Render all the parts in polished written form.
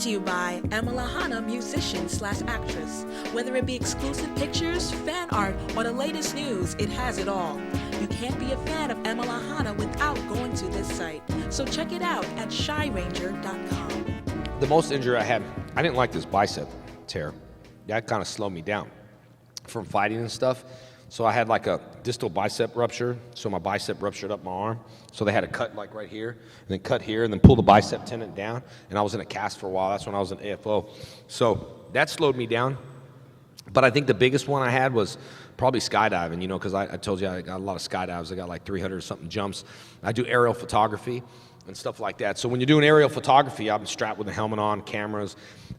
to you by Emma Hanna, musician/actress. Whether it be exclusive pictures, fan art, or the latest news, it has it all. You can't be a fan of Emma Hanna without going to this site. So check it out at shyranger.com. The most injury I had, I didn't like this bicep tear. That kind of slowed me down from fighting and stuff. So I had like a distal bicep rupture, so my bicep ruptured up my arm. So they had to cut like right here, and then cut here, and then pull the bicep tendon down. And I was in a cast for a while. That's when I was in AFO. So that slowed me down. But I think the biggest one I had was probably skydiving, you know, because I told you I got a lot of skydives. I got like 300 or something jumps. I do aerial photography and stuff like that. So when you're doing aerial photography, I'm strapped with a helmet on, cameras,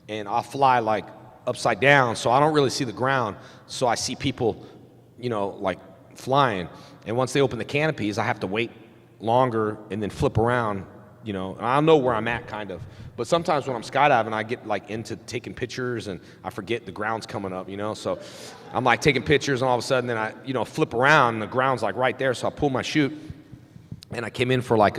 and I'll fly like upside down, so I don't really see the ground. So I see people, you know, like flying, and once they open the canopies, I have to wait longer and then flip around, you know, and I know where I'm at kind of. But sometimes when I'm skydiving, I get like into taking pictures and I forget the ground's coming up, you know, so I'm like taking pictures, and all of a sudden then I, you know, flip around and the ground's like right there, so I pull my chute, and I came in for like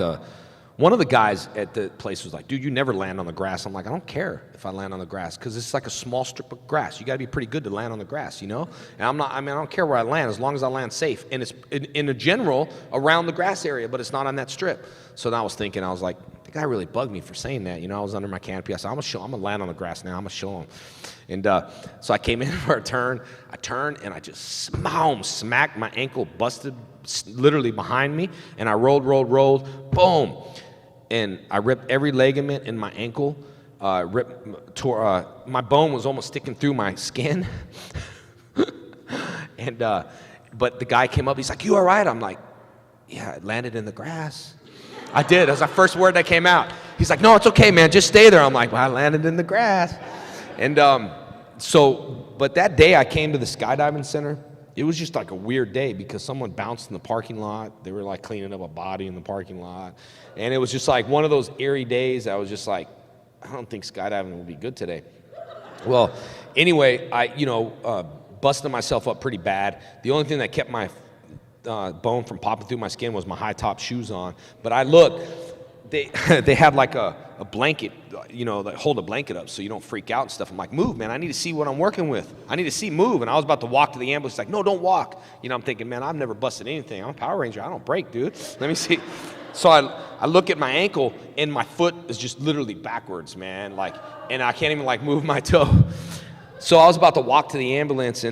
one of the guys at the place was like, dude, you never land on the grass. I'm like, I don't care if I land on the grass, because it's like a small strip of grass. You got to be pretty good to land on the grass, you know? And I don't care where I land as long as I land safe. And it's in a general around the grass area, but it's not on that strip. So then I was thinking, I was like, the guy really bugged me for saying that. You know, I was under my canopy. I said, I'm going to land on the grass now. I'm going to show him. And so I came in for a turn. I turned, and I just smacked my ankle, busted literally behind me. And I rolled, boom. And I ripped every ligament in my ankle, tore, my bone was almost sticking through my skin. And, but the guy came up, he's like, you all right? I'm like, yeah, I landed in the grass. I did, that's the first word that came out. He's like, no, it's okay, man, just stay there. I'm like, well, I landed in the grass. And but that day I came to the skydiving center. It was just like a weird day because someone bounced in the parking lot. They were like cleaning up a body in the parking lot. And it was just like one of those eerie days. I was just like, I don't think skydiving will be good today. Well, anyway, I, busted myself up pretty bad. The only thing that kept my bone from popping through my skin was my high top shoes on. But I looked, they had like a blanket, that hold a blanket up so you don't freak out and stuff. I'm like, move, man, I need to see what I'm working with. I need to see, move. And I was about to walk to the ambulance, like, no, don't walk. I'm thinking, man, I've never busted anything. I'm a Power Ranger, I don't break, dude. Let me see. So I look at my ankle, and my foot is just literally backwards, man. And I can't even move my toe. So I was about to walk to the ambulance,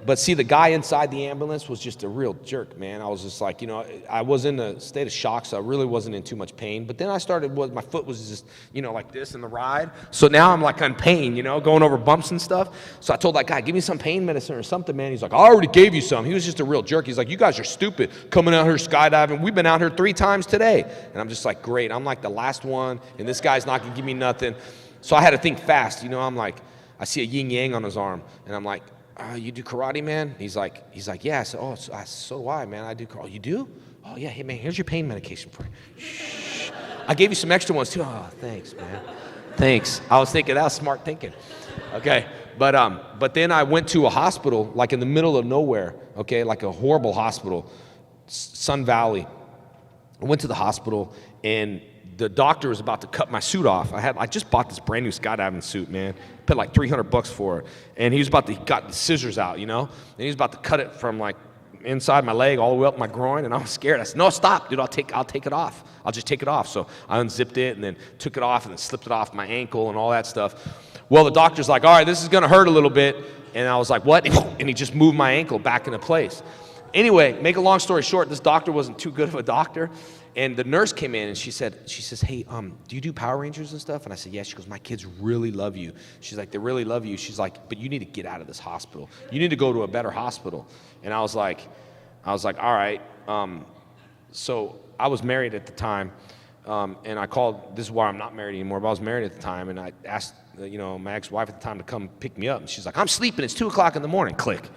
but see, the guy inside the ambulance was just a real jerk, man. I was just like, I was in a state of shock, so I really wasn't in too much pain. But then I started, my foot was just, like this in the ride. So now I'm like in pain, going over bumps and stuff. So I told that guy, give me some pain medicine or something, man. He's like, I already gave you some. He was just a real jerk. He's like, you guys are stupid coming out here skydiving. We've been out here 3 times today. And I'm just like, great. I'm like the last one, and this guy's not gonna give me nothing. So I had to think fast. I'm like, I see a yin yang on his arm, and I'm like, you do karate, man? He's like, yeah. I said, oh, so do I, man. I do karate. Oh, you do? Oh, yeah. Hey, man, here's your pain medication for you. Shh. I gave you some extra ones, too. Oh, thanks, man. Thanks. I was thinking, that was smart thinking. Okay. But then I went to a hospital, like in the middle of nowhere, okay, like a horrible hospital, Sun Valley. I went to the hospital, and the doctor was about to cut my suit off. I just bought this brand new skydiving suit, man. Paid like $300 for it. And he was got the scissors out, and he was about to cut it from like inside my leg all the way up my groin, and I was scared. I said, no, stop, dude, I'll take it off. I'll just take it off. So I unzipped it and then took it off and then slipped it off my ankle and all that stuff. Well, the doctor's like, all right, this is gonna hurt a little bit. And I was like, what? And he just moved my ankle back into place. Anyway, make a long story short, this doctor wasn't too good of a doctor. And the nurse came in and she says, hey, do you do Power Rangers and stuff? And I said, yes. She goes, my kids really love you. She's like, they really love you. She's like, but you need to get out of this hospital. You need to go to a better hospital. And I was like, all right. So I was married at the time, and I called, this is why I'm not married anymore, but I was married at the time, and I asked, my ex-wife at the time to come pick me up. And she's like, I'm sleeping. It's 2 o'clock in the morning. Click.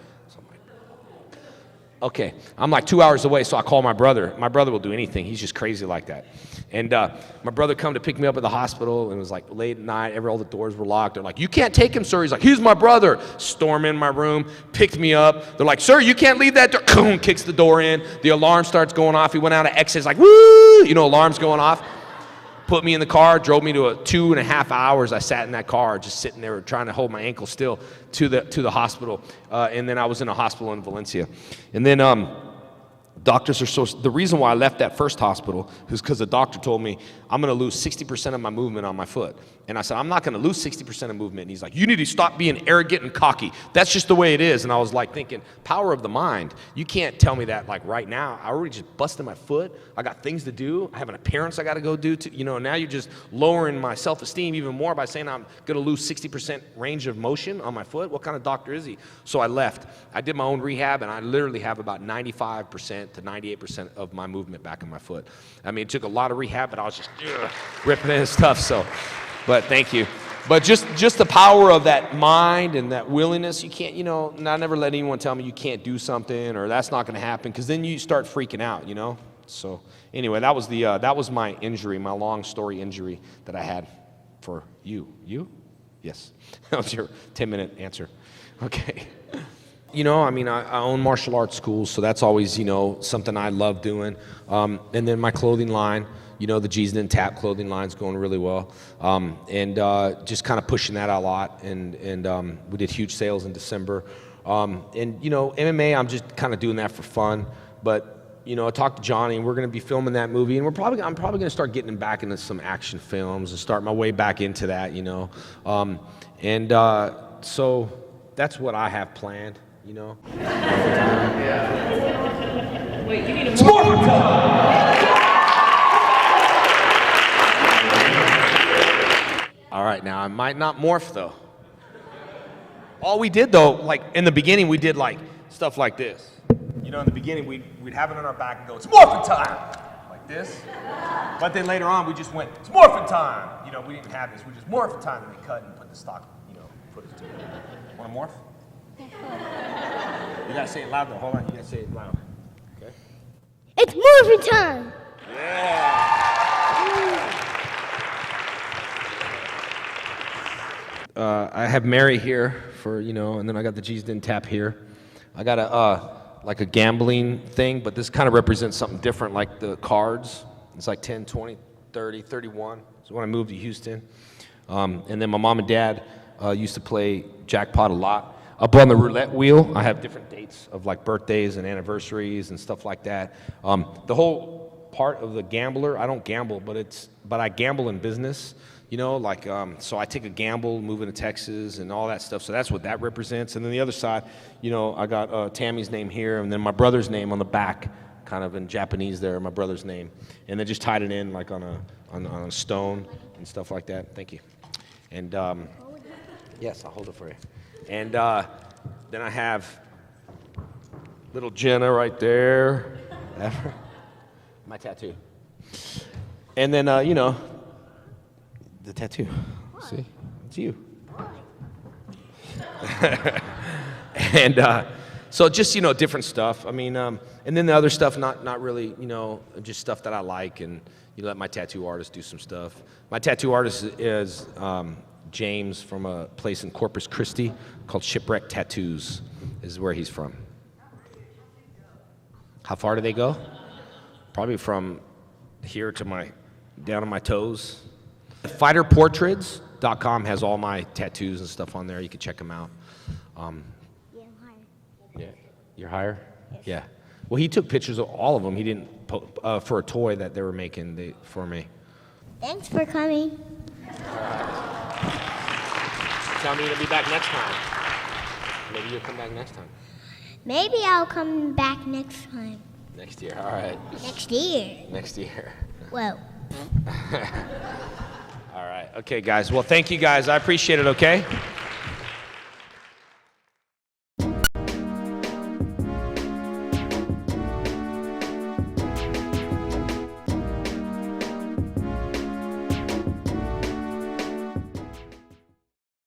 Okay, I'm like 2 hours away, so I call my brother. My brother will do anything. He's just crazy like that. And my brother come to pick me up at the hospital, and it was like late at night. All the doors were locked. They're like, you can't take him, sir. He's like, he's my brother. Storm in my room, picked me up. They're like, sir, you can't leave that door. Boom, kicks the door in. The alarm starts going off. He went out of exit. It's like, woo, alarm's going off. put me in the car, drove me to 2.5 hours. I sat in that car, just sitting there trying to hold my ankle still to the hospital. And then I was in a hospital in Valencia. And then doctors are the reason why I left that first hospital is because the doctor told me I'm going to lose 60% of my movement on my foot. And I said, I'm not going to lose 60% of movement. And he's like, you need to stop being arrogant and cocky. That's just the way it is. And I was like thinking, power of the mind. You can't tell me that like right now. I already just busted my foot. I got things to do. I have an appearance I got to go do. Now you're just lowering my self-esteem even more by saying I'm going to lose 60% range of motion on my foot. What kind of doctor is he? So I left. I did my own rehab, and I literally have about 95% to 98% of my movement back in my foot. I mean, it took a lot of rehab, but I was just ripping it and stuff. So. But thank you. But just the power of that mind and that willingness, you can't, I never let anyone tell me you can't do something or that's not going to happen, because then you start freaking out, So anyway, that was my injury, my long story injury that I had for you. You? Yes. That was your 10-minute answer. Okay. I own martial arts schools, so that's always, something I love doing. And then my clothing line. The G's Didn't Tap clothing line's going really well, and just kind of pushing that a lot, and we did huge sales in December, and MMA, I'm just kind of doing that for fun, but I talked to Johnny, and we're going to be filming that movie, and I'm probably going to start getting back into some action films and start my way back into that, so that's what I have planned, Yeah. Wait, you need It's more time! All right, now I might not morph though. All we did though, like in the beginning, we did like stuff like this. In the beginning, we'd have it on our back and go, it's morphin' time, like this. But then later on, we just went, it's morphin' time. We didn't have this. We just morphin' time, and we cut and put the stock, footage to it. Want to morph? You gotta say it loud though. Hold on, you gotta say it loud. Okay. It's morphin' time. Yeah. I have Mary here for, and then I got the G's Didn't Tap here. I got like a gambling thing, but this kind of represents something different, like the cards. It's like 10, 20, 30, 31. So when I moved to Houston. And then my mom and dad used to play jackpot a lot. Up on the roulette wheel, I have different dates of like birthdays and anniversaries and stuff like that. The whole part of the gambler, I don't gamble, but I gamble in business. So I take a gamble moving to Texas and all that stuff. So that's what that represents. And then the other side, I got Tammy's name here, and then my brother's name on the back, kind of in Japanese there, my brother's name. And then just tied it in like on a stone and stuff like that. Thank you. And yes, I'll hold it for you. And then I have little Jenna right there. My tattoo. And then, the tattoo. See? It's you. And so just, different stuff. I mean, and then the other stuff, not really, just stuff that I like, and you let my tattoo artist do some stuff. My tattoo artist is James from a place in Corpus Christi called Shipwreck Tattoos, is where he's from. How far do they go? Probably from here to down on my toes. Fighterportraits.com has all my tattoos and stuff on there. You can check them out. Yeah, I'm higher. Yeah, you're higher? Yes. Yeah. Well, he took pictures of all of them. He didn't for a toy that they were making for me. Thanks for coming. Tell me to be back next time. Maybe you'll come back next time. Maybe I'll come back next time. Next year, all right. Next year. Next year. Well. All right. Okay, guys. Well, thank you, guys. I appreciate it, okay?